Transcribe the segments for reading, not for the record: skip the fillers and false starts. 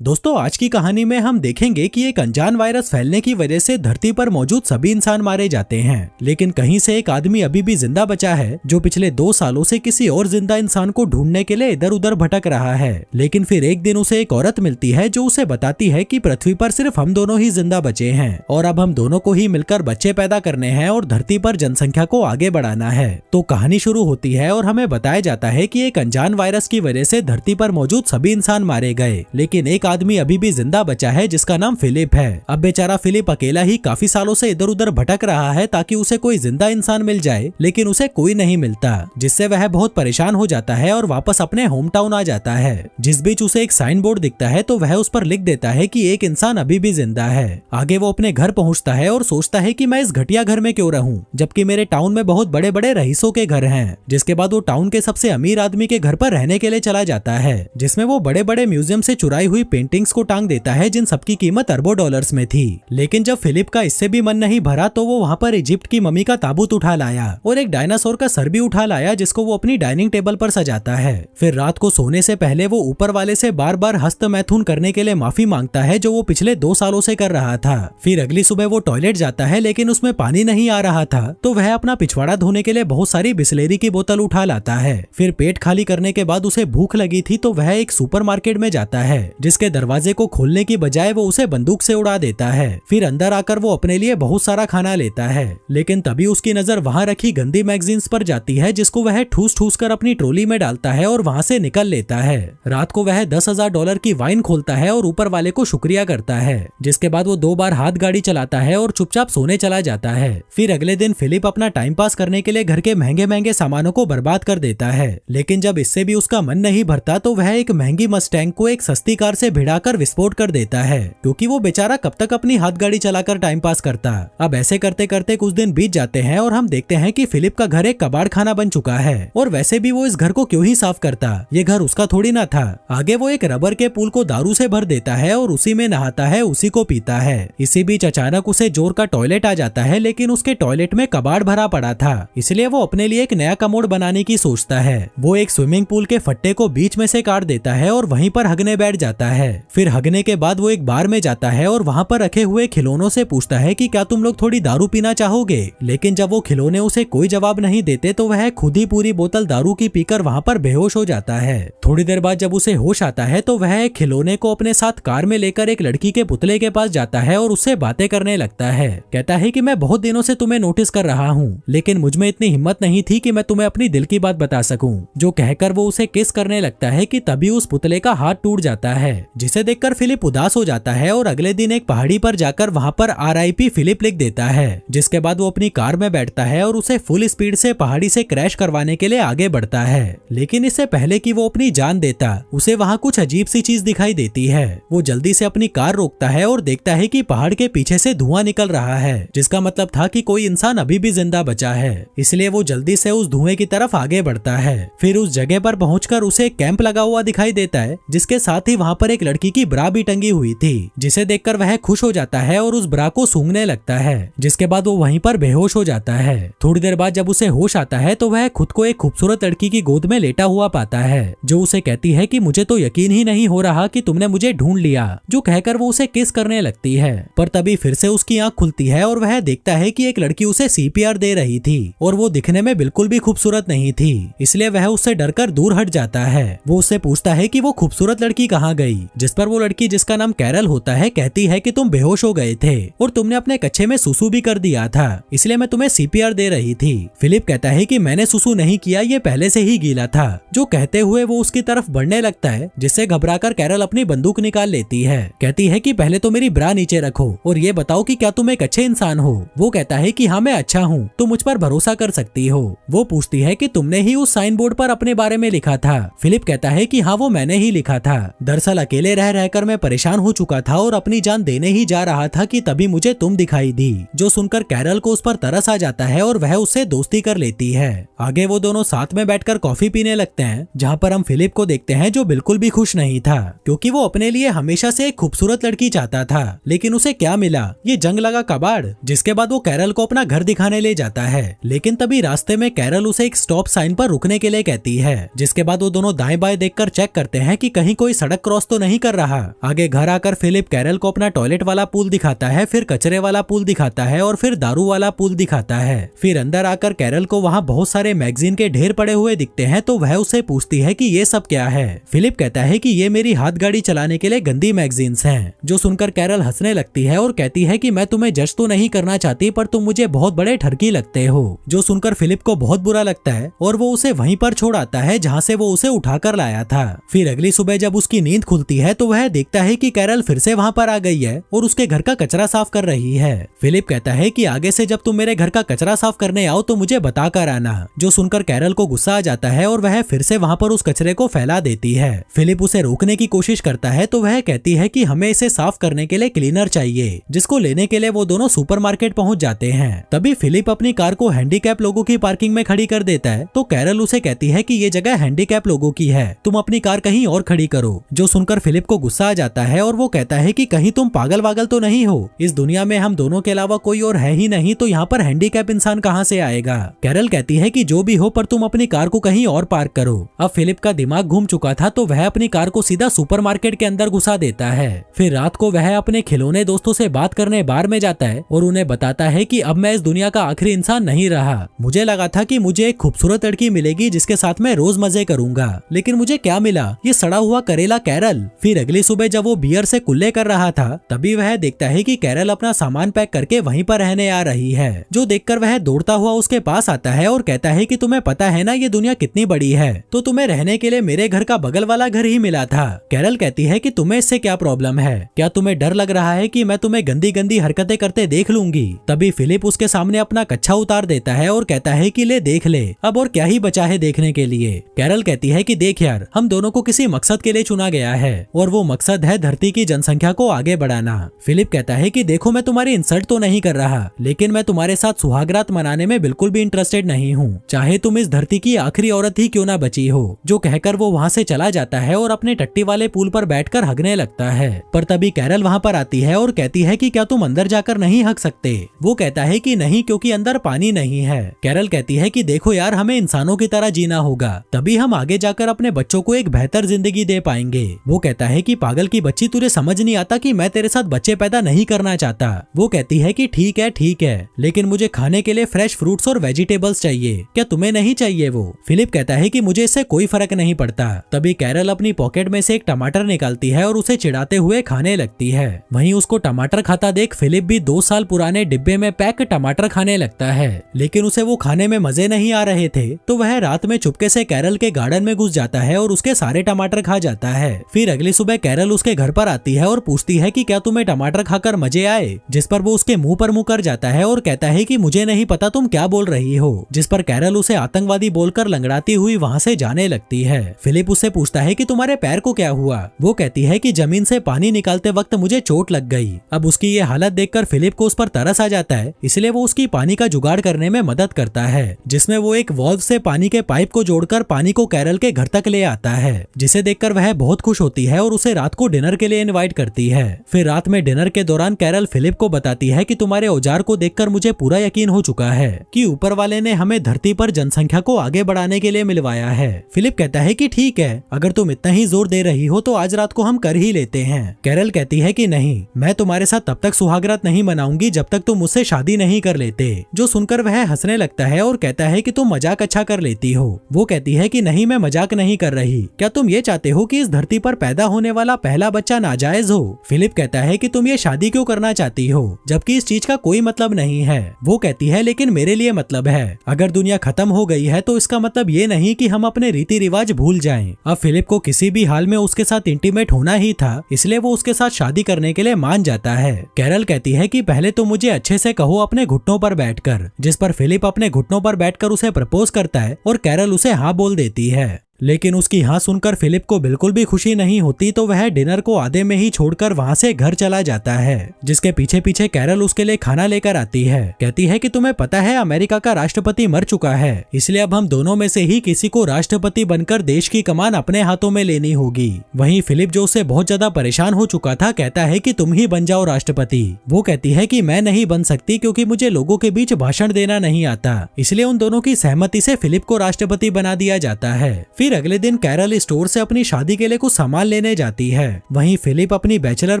दोस्तों, आज की कहानी में हम देखेंगे कि एक अनजान वायरस फैलने की वजह से धरती पर मौजूद सभी इंसान मारे जाते हैं, लेकिन कहीं से एक आदमी अभी भी जिंदा बचा है जो पिछले 2 सालों से किसी और जिंदा इंसान को ढूंढने के लिए इधर उधर भटक रहा है। लेकिन फिर एक दिन उसे एक औरत मिलती है जो उसे बताती है कि पृथ्वी पर सिर्फ हम दोनों ही जिंदा बचे हैं और अब हम दोनों को ही मिलकर बच्चे पैदा करने हैं और धरती पर जनसंख्या को आगे बढ़ाना है। तो कहानी शुरू होती है और हमें बताया जाता है कि एक अनजान वायरस की वजह से धरती पर मौजूद सभी इंसान मारे गए, लेकिन एक आदमी अभी भी जिंदा बचा है जिसका नाम फिलिप है। अब बेचारा फिलिप अकेला ही काफी सालों से इधर उधर भटक रहा है ताकि उसे कोई जिंदा इंसान मिल जाए, लेकिन उसे कोई नहीं मिलता, जिससे वह बहुत परेशान हो जाता है और वापस अपने होम टाउन आ जाता है। जिस बीच उसे एक साइन बोर्ड दिखता है तो वह उस पर लिख देता है कि एक इंसान अभी भी जिंदा है। आगे वो अपने घर पहुंचता है और सोचता है कि मैं इस घटिया घर में क्यों रहूं, जबकि मेरे टाउन में बहुत बड़े बड़े रईसों के घर हैं। जिसके बाद वो टाउन के सबसे अमीर आदमी के घर पर रहने के लिए चला जाता है, जिसमें वो बड़े बड़े म्यूजियम से चुराई हुई पेंटिंग्स को टांग देता है जिन सबकी कीमत अरबों डॉलर्स में थी। लेकिन जब फिलिप का इससे भी मन नहीं भरा तो वो वहाँ पर इजिप्ट की मम्मी का ताबूत उठा लाया और एक डायनासोर का सर भी उठा लाया जिसको वो अपनी डाइनिंग टेबल पर सजाता है। फिर रात को सोने से पहले वो ऊपर वाले से बार बार हस्त मैथुन करने के लिए माफी मांगता है जो वो पिछले 2 सालों से कर रहा था। फिर अगली सुबह वो टॉयलेट जाता है लेकिन उसमें पानी नहीं आ रहा था, तो वह अपना पिछवाड़ा धोने के लिए बहुत सारी बिस्लेरी की बोतल उठा लाता है। फिर पेट खाली करने के बाद उसे भूख लगी थी तो वह एक सुपरमार्केट में जाता है जिसके दरवाजे को खोलने की बजाय वो उसे बंदूक से उड़ा देता है। फिर अंदर आकर वो अपने लिए बहुत सारा खाना लेता है, लेकिन तभी उसकी नजर वहाँ रखी गंदी मैगजीन्स पर जाती है जिसको वह ठूस ठूस कर अपनी ट्रॉली में डालता है और वहाँ से निकल लेता है। रात को वह $10,000 की वाइन खोलता है और ऊपर वाले को शुक्रिया करता है, जिसके बाद वो 2 बार हाथ गाड़ी चलाता है और चुपचाप सोने चला जाता है। फिर अगले दिन फिलिप अपना टाइम पास करने के लिए घर के महंगे महंगे सामानों को बर्बाद कर देता है, लेकिन जब इससे भी उसका मन नहीं भरता तो वह एक महंगी मस्टैंग को एक सस्ती कार से भिड़ाकर विस्फोट कर देता है, क्योंकि वो बेचारा कब तक अपनी हाथ गाड़ी चलाकर टाइम पास करता। अब ऐसे करते करते कुछ दिन बीत जाते हैं और हम देखते हैं कि फिलिप का घर एक कबाड़ खाना बन चुका है, और वैसे भी वो इस घर को क्यों ही साफ करता, ये घर उसका थोड़ी ना था। आगे वो एक रबर के पूल को दारू से भर देता है और उसी में नहाता है, उसी को पीता है। इसी बीच अचानक उसे जोर का टॉयलेट आ जाता है, लेकिन उसके टॉयलेट में कबाड़ भरा पड़ा था, इसलिए वो अपने लिए एक नया कमोड बनाने की सोचता है। वो एक स्विमिंग पूल के फट्टे को बीच में से काट देता है और वहीं पर हगने बैठ जाता है। फिर हगने के बाद वो एक बार में जाता है और वहाँ पर रखे हुए खिलौनों से पूछता है कि क्या तुम लोग थोड़ी दारू पीना चाहोगे, लेकिन जब वो खिलौने उसे कोई जवाब नहीं देते तो वह खुद ही पूरी बोतल दारू की पीकर वहाँ पर बेहोश हो जाता है। थोड़ी देर बाद जब उसे होश आता है तो वह एक खिलौने को अपने साथ कार में लेकर एक लड़की के पुतले के पास जाता है और उससे बातें करने लगता है। कहता है कि मैं बहुत दिनों से तुम्हें नोटिस कर रहा हूँ, लेकिन मुझमें इतनी हिम्मत नहीं थी कि मैं तुम्हें अपनी दिल की बात बता सकूं। जो कहकर वो उसे किस करने लगता है कि तभी उस पुतले का हाथ टूट जाता है, जिसे देखकर फिलिप उदास हो जाता है और अगले दिन एक पहाड़ी पर जाकर वहाँ पर RIP फिलिप लिख देता है। जिसके बाद वो अपनी कार में बैठता है और उसे फुल स्पीड से पहाड़ी से क्रैश करवाने के लिए आगे बढ़ता है, लेकिन इससे पहले कि वो अपनी जान देता उसे वहाँ कुछ अजीब सी चीज दिखाई देती है। वो जल्दी से अपनी कार रोकता है और देखता है कि पहाड़ के पीछे से धुआं निकल रहा है, जिसका मतलब था कि कोई इंसान अभी भी जिंदा बचा है, इसलिए वो जल्दी से उस धुएं की तरफ आगे बढ़ता है। फिर उस जगह पर पहुंचकर उसे एक कैंप लगा हुआ दिखाई देता है, जिसके साथ ही वहाँ पर एक लड़की की ब्रा भी टंगी हुई थी, जिसे देखकर वह खुश हो जाता है और उस ब्रा को सूंघने लगता है। जिसके बाद वो वहीं पर बेहोश हो जाता है। थोड़ी देर बाद जब उसे होश आता है तो वह खुद को एक खूबसूरत लड़की की गोद में लेटा हुआ पाता है, जो उसे कहती है कि मुझे तो यकीन ही नहीं हो रहा कि तुमने मुझे ढूंढ लिया, जो कहकर वो उसे किस करने लगती है। पर तभी फिर से उसकी आंख खुलती है और वह देखता है कि एक लड़की उसे CPR दे रही थी और वो दिखने में बिल्कुल भी खूबसूरत नहीं थी, इसलिए वह उससे डरकर दूर हट जाता है। वो उससे पूछता है कि वो खूबसूरत लड़की कहाँ गई, जिस पर वो लड़की, जिसका नाम कैरल होता है, कहती है कि तुम बेहोश हो गए थे और तुमने अपने कच्छे में सुसु भी कर दिया था, इसलिए मैं तुम्हें CPR दे रही थी। फिलिप कहता है कि मैंने सुसु नहीं किया, ये पहले से ही गीला था, जो कहते हुए वो उसकी तरफ बढ़ने लगता है, जिससे घबराकर कैरल अपनी बंदूक निकाल लेती है। कहती है कि पहले तो मेरी ब्रा नीचे रखो और ये बताओ कि क्या तुम एक अच्छे इंसान हो। वो कहता है कि हाँ मैं अच्छा हूँ, तुम मुझ पर भरोसा कर सकती हो। वो पूछती है कि तुमने ही उस साइन बोर्ड पर अपने बारे में लिखा था। फिलिप कहता है कि हाँ वो मैंने ही लिखा था। दरअसल अकेले रह रहकर मैं परेशान हो चुका था और अपनी जान देने ही जा रहा था कि तभी मुझे तुम दिखाई दी। जो सुनकर कैरल को उस पर तरस आ जाता है और वह उससे दोस्ती कर लेती है। आगे वो दोनों साथ में बैठकर कॉफी पीने लगते हैं, जहाँ पर हम फिलिप को देखते हैं जो बिल्कुल भी खुश नहीं था, क्योंकि वो अपने लिए हमेशा से एक खूबसूरत लड़की चाहता था, लेकिन उसे क्या मिला, ये जंग लगा कबाड़। जिसके बाद वो कैरल को अपना घर दिखाने ले जाता है, लेकिन तभी रास्ते में कैरल उसे एक स्टॉप साइन पर रुकने के लिए कहती है। जिसके बाद वो दोनों दाएं बाएं देखकर चेक करते हैं कि कहीं कोई सड़क क्रॉस तो नहीं नहीं कर रहा। आगे घर आकर फिलिप कैरल को अपना टॉयलेट वाला पूल दिखाता है, फिर कचरे वाला पूल दिखाता है और फिर दारू वाला पूल दिखाता है। फिर अंदर आकर कैरल को वहाँ बहुत सारे मैगजीन के ढेर पड़े हुए दिखते हैं, तो वह उससे पूछती है कि ये सब क्या है। फिलिप कहता है कि ये मेरी हाथ गाड़ी चलाने के लिए गंदी मैगजीन्स हैं। जो सुनकर कैरल हंसने लगती है और कहती है कि मैं तुम्हें जज तो नहीं करना चाहती, पर तुम मुझे बहुत बड़े ठरकी लगते हो। जो सुनकर फिलिप को बहुत बुरा लगता है और वो उसे वहीं पर छोड़ आता है जहाँ से वो उसे उठाकर लाया था। फिर अगली सुबह जब उसकी नींद खुलती है तो वह देखता है कि कैरल फिर से वहाँ पर आ गई है और उसके घर का कचरा साफ कर रही है। फिलिप कहता है कि आगे से जब तुम मेरे घर का कचरा साफ करने आओ तो मुझे बता कर आना। जो सुनकर कैरल को गुस्सा आ जाता है और वह फिर से वहाँ पर उस कचरे को फैला देती है। फिलिप उसे रोकने की कोशिश करता है तो वह कहती है कि हमें इसे साफ करने के लिए क्लीनर चाहिए, जिसको लेने के लिए वो दोनों सुपरमार्केट पहुंच जाते हैं। तभी फिलिप अपनी कार को हैंडीकैप लोगों की पार्किंग में खड़ी कर देता है, तो कैरल उसे कहती है कि ये जगह हैंडीकैप लोगों की है, तुम अपनी कार कहीं और खड़ी करो। जो सुनकर फिलिप को गुस्सा आ जाता है और वो कहता है कि कहीं तुम पागल वागल तो नहीं हो, इस दुनिया में हम दोनों के अलावा कोई और है ही नहीं, तो यहाँ पर हैंडीकैप इंसान कहाँ से आएगा। कैरल कहती है कि जो भी हो, पर तुम अपनी कार को कहीं और पार्क करो। अब फिलिप का दिमाग घूम चुका था, तो वह अपनी कार को सीधा सुपरमार्केट के अंदर घुसा देता है। फिर रात को वह अपने खिलौने दोस्तों से बात करने बार में जाता है और उन्हें बताता है कि अब मैं इस दुनिया का आखिरी इंसान नहीं रहा। मुझे लगा था कि मुझे एक खूबसूरत लड़की मिलेगी जिसके साथ मैं रोज मजे करूंगा, लेकिन मुझे क्या मिला, ये सड़ा हुआ करेला कैरल। फिर अगली सुबह जब वो बियर से कुल्ले कर रहा था, तभी वह देखता है कि कैरल अपना सामान पैक करके वहीं पर रहने आ रही है। जो देखकर वह दौड़ता हुआ उसके पास आता है और कहता है कि तुम्हें पता है ना ये दुनिया कितनी बड़ी है, तो तुम्हें रहने के लिए मेरे घर का बगल वाला घर ही मिला था। कैरल कहती है कि तुम्हें इससे क्या प्रॉब्लम है, क्या तुम्हें डर लग रहा है कि मैं तुम्हें गंदी गंदी हरकतें करते देख लूंगी। तभी फिलिप उसके सामने अपना कच्छा उतार देता है और कहता है कि ले देख ले, अब और क्या ही बचा है देखने के लिए। कैरल कहती है कि देख यार, हम दोनों को किसी मकसद के लिए चुना गया है और वो मकसद है धरती की जनसंख्या को आगे बढ़ाना। फिलिप कहता है कि देखो, मैं तुम्हारी इंसल्ट तो नहीं कर रहा, लेकिन मैं तुम्हारे साथ सुहागरात मनाने में बिल्कुल भी इंटरेस्टेड नहीं हूँ, चाहे तुम इस धरती की आखिरी औरत ही क्यों ना बची हो। जो कहकर वो वहाँ से चला जाता है और अपने टट्टी वाले पूल पर बैठकर हगने लगता है। पर तभी कैरल वहाँ पर आती है और कहती है कि क्या तुम अंदर जाकर नहीं हग सकते। वो कहता है कि नहीं, क्योंकि अंदर पानी नहीं है। कैरल कहती है कि देखो यार, हमें इंसानों की तरह जीना होगा, तभी हम आगे जाकर अपने बच्चों को एक बेहतर जिंदगी दे पाएंगे। वो कहता है कि पागल की बच्ची, तुझे समझ नहीं आता कि मैं तेरे साथ बच्चे पैदा नहीं करना चाहता। वो कहती है कि ठीक है, लेकिन मुझे खाने के लिए फ्रेश फ्रूट्स और वेजिटेबल्स चाहिए, क्या तुम्हें नहीं चाहिए वो। फिलिप कहता है कि मुझे इससे कोई फर्क नहीं पड़ता। तभी कैरल अपनी पॉकेट में से एक टमाटर निकालती है और उसे चिढ़ाते हुए खाने लगती है। वहीं उसको टमाटर खाता देख फिलिप भी 2 साल पुराने डिब्बे में पैक टमाटर खाने लगता है, लेकिन उसे वो खाने में मजे नहीं आ रहे थे, तो वह रात में चुपके से कैरल के गार्डन में घुस जाता है और उसके सारे टमाटर खा जाता है। फिर अगली सुबह कैरल उसके घर पर आती है और पूछती है कि क्या तुम्हें टमाटर खाकर मजे आए, जिस पर वो उसके मुंह पर मुंह कर जाता है और कहता है कि मुझे नहीं पता तुम क्या बोल रही हो, जिस पर कैरल उसे आतंकवादी बोलकर लंगड़ाती हुई वहाँ से जाने लगती है। फिलिप उससे पूछता है कि तुम्हारे पैर को क्या हुआ। वो कहती है कि जमीन से पानी निकालते वक्त मुझे चोट लग गई। अब उसकी ये हालत देखकर फिलिप को उस पर तरस आ जाता है, इसलिए वो उसकी पानी का जुगाड़ करने में मदद करता है, जिसमें वो एक वॉल्व से पानी के पाइप को जोड़कर पानी को कैरल के घर तक ले आता है, जिसे देखकर वह बहुत खुश होती है और उसे रात को डिनर के लिए इनवाइट करती है। फिर रात में डिनर के दौरान कैरल फिलिप को बताती है कि तुम्हारे औजार को देखकर मुझे पूरा यकीन हो चुका है कि ऊपर वाले ने हमें धरती पर जनसंख्या को आगे बढ़ाने के लिए मिलवाया है। फिलिप कहता है कि ठीक है, अगर तुम इतना ही जोर दे रही हो तो आज रात को हम कर ही लेते हैं। कैरल कहती है कि नहीं, मैं तुम्हारे साथ तब तक सुहागरात नहीं मनाऊंगी जब तक तुम मुझसे शादी नहीं कर लेते। जो सुनकर वह हंसने लगता है और कहता है कि तुम मजाक अच्छा कर लेती हो। वो कहती है कि नहीं, मैं मजाक नहीं कर रही, क्या तुम ये चाहते हो कि इस धरती पर पैदा होने वाला पहला बच्चा नाजायज हो। फिलिप कहता है कि तुम ये शादी क्यों करना चाहती हो, जबकि इस चीज का कोई मतलब नहीं है। वो कहती है लेकिन मेरे लिए मतलब है, अगर दुनिया खत्म हो गई है तो इसका मतलब ये नहीं कि हम अपने रीति रिवाज भूल जाएं। अब फिलिप को किसी भी हाल में उसके साथ इंटीमेट होना ही था, इसलिए वो उसके साथ शादी करने के लिए मान जाता है। कैरल कहती है कि पहले तो मुझे अच्छे से कहो अपने घुटनों पर बैठकर, जिस पर फिलिप अपने घुटनों पर बैठकर उसे प्रपोज करता है और कैरल उसे हाँ बोल देती है। लेकिन उसकी हाँ सुनकर फिलिप को बिल्कुल भी खुशी नहीं होती, तो वह डिनर को आधे में ही छोड़कर वहाँ से घर चला जाता है, जिसके पीछे पीछे कैरल उसके लिए खाना लेकर आती है। कहती है कि तुम्हें पता है अमेरिका का राष्ट्रपति मर चुका है, इसलिए अब हम दोनों में से ही किसी को राष्ट्रपति बनकर देश की कमान अपने हाथों में लेनी होगी। वहीं फिलिप जो उससे बहुत ज्यादा परेशान हो चुका था कहता है कि तुम ही बन जाओ राष्ट्रपति। वो कहती है कि मैं नहीं बन सकती क्योंकि मुझे लोगों के बीच भाषण देना नहीं आता, इसलिए उन दोनों की सहमति से फिलिप को राष्ट्रपति बना दिया जाता है। फिर फिर अगले दिन कैरल स्टोर से अपनी शादी के लिए कुछ सामान लेने जाती है। वहीं फिलिप अपनी बैचलर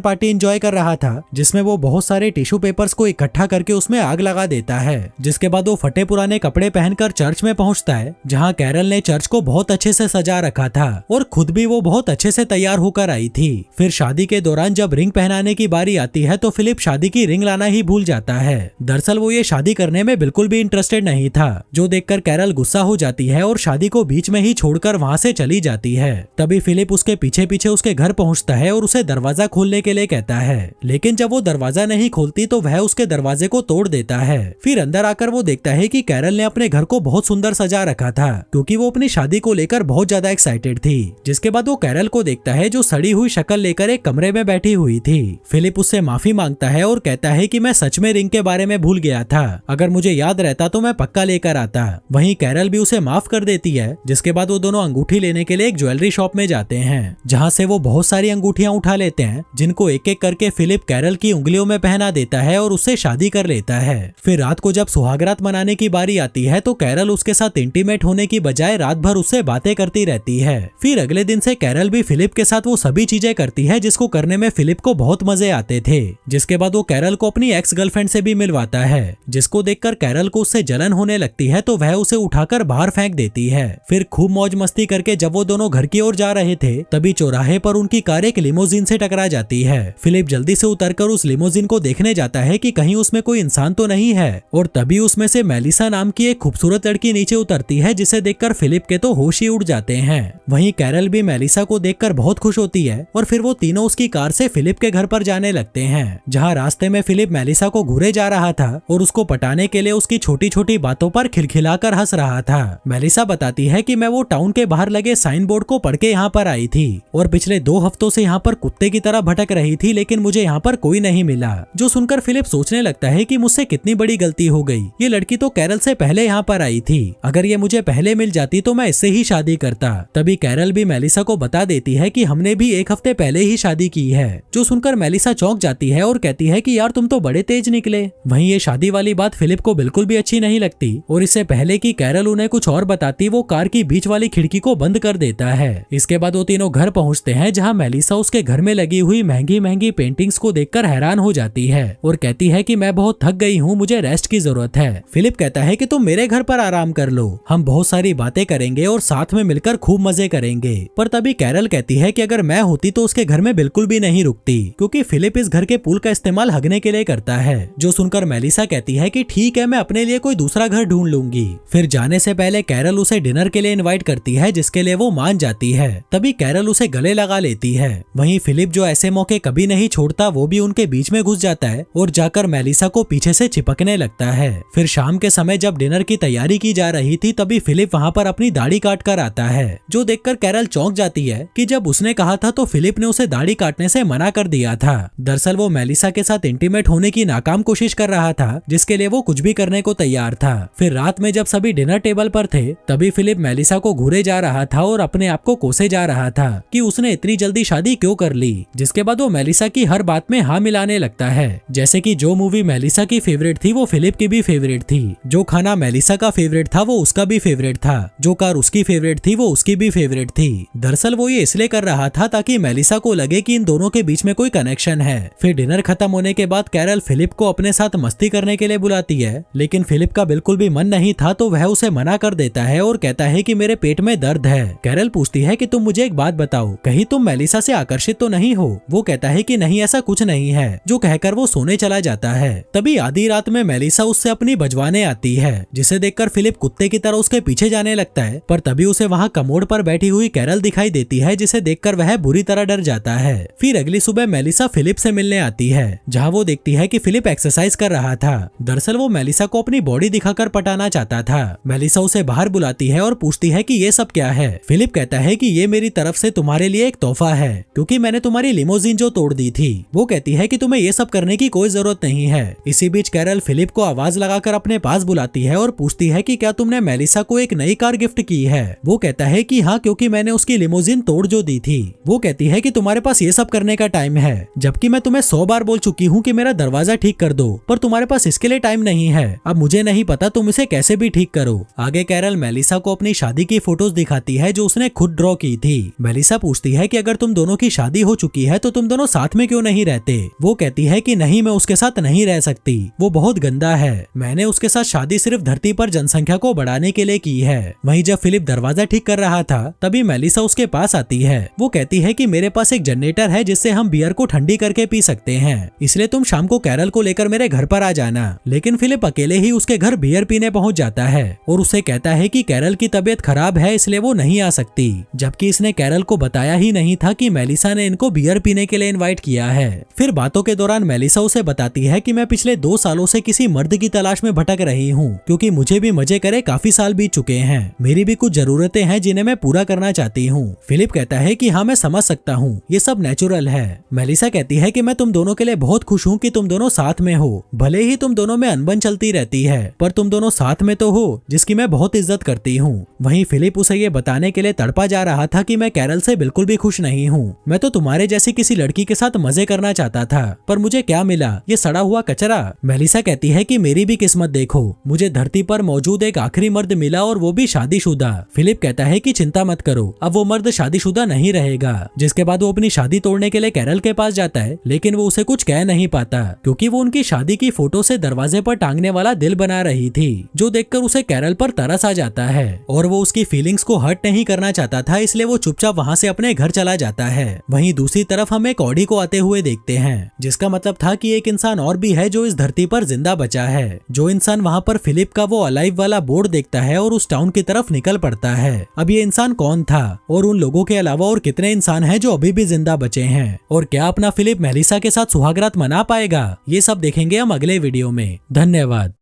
पार्टी एंजॉय कर रहा था, जिसमें वो बहुत सारे टिश्यू पेपर्स को इकट्ठा करके उसमें आग लगा देता है। जिसके बाद वो फटे पुराने कपड़े पहनकर चर्च में पहुंचता है, जहां कैरल ने चर्च को बहुत अच्छे से सजा रखा था और खुद भी वो बहुत अच्छे से तैयार होकर आई थी। फिर शादी के दौरान जब रिंग पहनाने की बारी आती है तो फिलिप शादी की रिंग लाना ही भूल जाता है। दरअसल वो ये शादी करने में बिल्कुल भी इंटरेस्टेड नहीं था, जो देखकर कैरल गुस्सा हो जाती है और शादी को बीच में ही छोड़कर वहां से चली जाती है। तभी फिलिप उसके पीछे पीछे उसके घर पहुंचता है और उसे दरवाजा खोलने के लिए कहता है, लेकिन जब वो दरवाजा नहीं खोलती तो वह उसके दरवाजे को तोड़ देता है। फिर अंदर आकर वो देखता है कि कैरल ने अपने घर को बहुत सुंदर सजा रखा था, क्योंकि वो अपनी शादी को लेकर बहुत ज्यादा एक्साइटेड थी। जिसके बाद वो कैरल को देखता है जो सड़ी हुई शक्ल लेकर एक कमरे में बैठी हुई थी। फिलिप उससे माफी मांगता है और कहता है कि मैं सच में रिंग के बारे में भूल गया था, अगर मुझे याद रहता तो मैं पक्का लेकर आता। वहीं कैरल भी उसे माफ कर देती है। जिसके बाद वो दोनों अंगूठी लेने के लिए एक ज्वेलरी शॉप में जाते हैं, जहां से वो बहुत सारी अंगूठियां उठा लेते हैं, जिनको एक एक करके फिलिप कैरल की उंगलियों में पहना देता है और उससे शादी कर लेता है। फिर रात को जब सुहागरात मनाने की बारी आती है तो कैरल उसके साथ इंटीमेट होने की बजाय रात भर उससे बातें करती रहती है। फिर अगले दिन से कैरल भी फिलिप के साथ वो सभी चीजें करती है जिसको करने में फिलिप को बहुत मजे आते थे। जिसके बाद वो कैरल को अपनी एक्स गर्लफ्रेंड से भी मिलवाता है, जिसको देखकर कैरल को उससे जलन होने लगती है तो वह उसे उठाकर बाहर फेंक देती है। फिर खूब मौज मस्ती करके जब वो दोनों घर की ओर जा रहे थे तभी चौराहे पर उनकी कार एक लिमोजिन से टकरा जाती है। फिलिप जल्दी से उतरकर उस लिमोजिन को देखने जाता है कि कहीं उसमें कोई इंसान तो नहीं है, और तभी उसमें से मेलिसा नाम की एक खूबसूरत लड़की नीचे उतरती है, जिसे देखकर फिलिप के तो होश ही उड़ जाते हैं। वहीं कैरल भी मेलिसा को देखकर बहुत खुश होती है और फिर वो तीनों उसकी कार से फिलिप के घर पर जाने लगते हैं, जहाँ रास्ते में फिलिप मेलिसा को घूरे जा रहा था और उसको पटाने के लिए उसकी छोटी छोटी बातों पर खिलखिलाकर हंस रहा था। मेलिसा बताती है कि मैं वो टाउन के बाहर लगे साइन बोर्ड को पढ़ के यहाँ पर आई थी और पिछले 2 हफ्तों से यहाँ पर कुत्ते की तरह भटक रही थी, लेकिन मुझे यहाँ पर कोई नहीं मिला। जो सुनकर फिलिप सोचने लगता है कि मुझसे कितनी बड़ी गलती हो गई, ये लड़की तो कैरल से पहले यहाँ पर आई थी, अगर ये मुझे पहले मिल जाती तो मैं इससे ही शादी करता। तभी कैरल भी मेलिसा को बता देती है कि हमने भी 1 हफ्ते पहले ही शादी की है। जो सुनकर मेलिसा चौंक जाती है और कहती है कि यार तुम तो बड़े तेज निकले। वहीं ये शादी वाली बात फिलिप को बिल्कुल भी अच्छी नहीं लगती और इससे पहले कि कैरल उन्हें कुछ और बताती वो कार की बीच वाली खिड़की को बंद कर देता है। इसके बाद वो तीनों घर पहुंचते हैं, जहां मेलिसा उसके घर में लगी हुई महंगी महंगी पेंटिंग्स को देखकर हैरान हो जाती है और कहती है कि मैं बहुत थक गई हूँ, मुझे रेस्ट की जरूरत है। फिलिप कहता है कि तुम मेरे घर पर आराम कर लो, हम बहुत सारी बातें करेंगे और साथ में मिलकर खूब मजे करेंगे। पर तभी कैरल कहती है कि अगर मैं होती तो उसके घर में बिल्कुल भी नहीं रुकती, क्योंकि फिलिप इस घर के पूल का इस्तेमाल हगने के लिए करता है। जो सुनकर मेलिसा कहती है कि ठीक है, मैं अपने लिए कोई दूसरा घर ढूंढ लूंगी। फिर जाने से पहले कैरल उसे डिनर के लिए इनवाइट करती है, जिसके लिए वो मान जाती है। तभी कैरल उसे गले लगा लेती है। वहीं फिलिप जो ऐसे मौके कभी नहीं छोड़ता, वो भी उनके बीच में घुस जाता है और जाकर मेलिसा को पीछे से चिपकने लगता है। फिर शाम के समय जब डिनर की तैयारी की जा रही थी तभी फिलिप वहाँ पर अपनी दाढ़ी काट कर आता है, जो देखकर कैरल चौंक जाती है कि जब उसने कहा था तो फिलिप ने उसे दाढ़ी काटने से मना कर दिया था। दरअसल वो मेलिसा के साथ इंटीमेट होने की नाकाम कोशिश कर रहा था, जिसके लिए वो कुछ भी करने को तैयार था। फिर रात में जब सभी डिनर टेबल पर थे तभी फिलिप मेलिसा को घूरे जा रहा था और अपने आप को कोसे जा रहा था कि उसने इतनी जल्दी शादी क्यों कर ली। जिसके बाद वो मेलिसा की हर बात में हाँ मिलाने लगता है, जैसे कि जो मूवी मेलिसा की फेवरेट थी वो फिलिप की भी फेवरेट थी, जो खाना मेलिसा का फेवरेट था वो उसका भी फेवरेट था, जो कार उसकी फेवरेट थी वो उसकी भी फेवरेट थी। दरअसल वो ये इसलिए कर रहा था ताकि मेलिसा को लगे कि इन दोनों के बीच में कोई कनेक्शन है। फिर डिनर खत्म होने के बाद कैरल फिलिप को अपने साथ मस्ती करने के लिए बुलाती है, लेकिन फिलिप का बिल्कुल भी मन नहीं था तो वह उसे मना कर देता है और कहता है कि मेरे पेट में दर्द है। कैरल पूछती है कि तुम मुझे एक बात बताओ, कहीं तुम मेलिसा से आकर्षित तो नहीं हो? वो कहता है कि नहीं, ऐसा कुछ नहीं है, जो कहकर वो सोने चला जाता है। तभी आधी रात में मेलिसा उससे अपनी बजवाने आती है, जिसे देखकर फिलिप कुत्ते की तरह उसके पीछे जाने लगता है, पर तभी उसे वहाँ कमोड पर बैठी हुई कैरल दिखाई देती है, जिसे देखकर वह बुरी तरह डर जाता है। फिर अगली सुबह मेलिसा फिलिप से मिलने आती है, जहाँ वो देखती है कि फिलिप एक्सरसाइज कर रहा था। दरअसल वो मेलिसा को अपनी बॉडी दिखाकर पटाना चाहता था। मेलिसा उसे बाहर बुलाती है और पूछती है कि ये सब क्या है। फिलिप कहता है कि ये मेरी तरफ से तुम्हारे लिए एक तोहफा है, क्योंकि मैंने तुम्हारी लिमोजिन जो तोड़ दी थी। वो कहती है कि तुम्हें ये सब करने की कोई जरूरत नहीं है। इसी बीच कैरल फिलिप को आवाज लगाकर अपने पास बुलाती है और पूछती है कि क्या तुमने मेलिसा को एक नई कार गिफ्ट की है? वो कहता है कि हाँ, क्योंकि मैंने उसकी लिमोजिन तोड़ जो दी थी। वो कहती है कि तुम्हारे पास ये सब करने का टाइम है, जबकि मैं तुम्हें 100 बार बोल चुकी हूँ कि मेरा दरवाजा ठीक कर दो, पर तुम्हारे पास इसके लिए टाइम नहीं है। अब मुझे नहीं पता तुम इसे कैसे भी ठीक करो। आगे कैरल मेलिसा को अपनी शादी की फोटोज दिखाती है जो उसने खुद ड्रॉ की थी। मेलिसा पूछती है कि अगर तुम दोनों की शादी हो चुकी है तो तुम दोनों साथ में क्यों नहीं रहते। वो कहती है कि नहीं, मैं उसके साथ नहीं रह सकती, वो बहुत गंदा है। मैंने उसके साथ शादी सिर्फ धरती पर जनसंख्या को बढ़ाने के लिए की है। वहीं जब फिलिप दरवाजा ठीक कर रहा था तभी मेलिसा उसके पास आती है। वो कहती है कि मेरे पास एक जनरेटर है जिससे हम बियर को ठंडी करके पी सकते हैं, इसलिए तुम शाम को कैरल को लेकर मेरे घर पर आ जाना। लेकिन फिलिप अकेले ही उसके घर बियर पीने पहुंच जाता है और उसे कहता है कि कैरल की तबीयत खराब है इसलिए वो नहीं आ सकती, जबकि इसने कैरल को बताया ही नहीं था कि मेलिसा ने इनको बियर पीने के लिए इनवाइट किया है। फिर बातों के दौरान मेलिसा उसे बताती है कि मैं पिछले 2 सालों से किसी मर्द की तलाश में भटक रही हूँ, क्योंकि मुझे भी मजे करे काफी साल बीत चुके हैं। मेरी भी कुछ जरूरतें हैं जिन्हें मैं पूरा करना चाहती हूँ। फिलिप कहता है कि हाँ, मैं समझ सकता हूँ, ये सब नेचुरल है। मेलिसा कहती है कि मैं तुम दोनों के लिए बहुत खुश हूँ कि तुम दोनों साथ में हो। भले ही तुम दोनों में अनबन चलती रहती है पर तुम दोनों साथ में तो हो, जिसकी मैं बहुत इज्जत करती हूँ। वहीं फिलिप उसे ये बताने के लिए तड़पा जा रहा था कि मैं कैरल से बिल्कुल भी खुश नहीं हूँ। मैं तो तुम्हारे जैसी किसी लड़की के साथ मजे करना चाहता था, पर मुझे क्या मिला, ये सड़ा हुआ कचरा। मेलिसा कहती है कि मेरी भी किस्मत देखो, मुझे धरती पर मौजूद एक आखिरी मर्द मिला और वो भी शादीशुदा। फिलिप कहता है कि चिंता मत करो, अब वो मर्द शादीशुदा नहीं रहेगा। जिसके बाद वो अपनी शादी तोड़ने के लिए कैरल के पास जाता है, लेकिन वो उसे कुछ कह नहीं पाता क्योंकि वो उनकी शादी की फोटो से दरवाजे पर टांगने वाला दिल बना रही थी, जो देखकर उसे कैरल पर तरस आ जाता है और वो उसकी फीलिंग्स को हर्ट नहीं करना चाहता था, इसलिए वो चुपचाप वहाँ से अपने घर चला जाता है। वहीं दूसरी तरफ हम एक ऑडी को आते हुए देखते हैं, जिसका मतलब था कि एक इंसान और भी है जो इस धरती पर जिंदा बचा है। जो इंसान वहाँ पर फिलिप का वो अलाइव वाला बोर्ड देखता है और उस टाउन की तरफ निकल पड़ता है। अब ये इंसान कौन था और उन लोगों के अलावा और कितने इंसान हैं जो अभी भी जिंदा बचे हैं, और क्या अपना फिलिप मेलिसा के साथ सुहागरात मना पाएगा, ये सब देखेंगे हम अगले वीडियो में। धन्यवाद।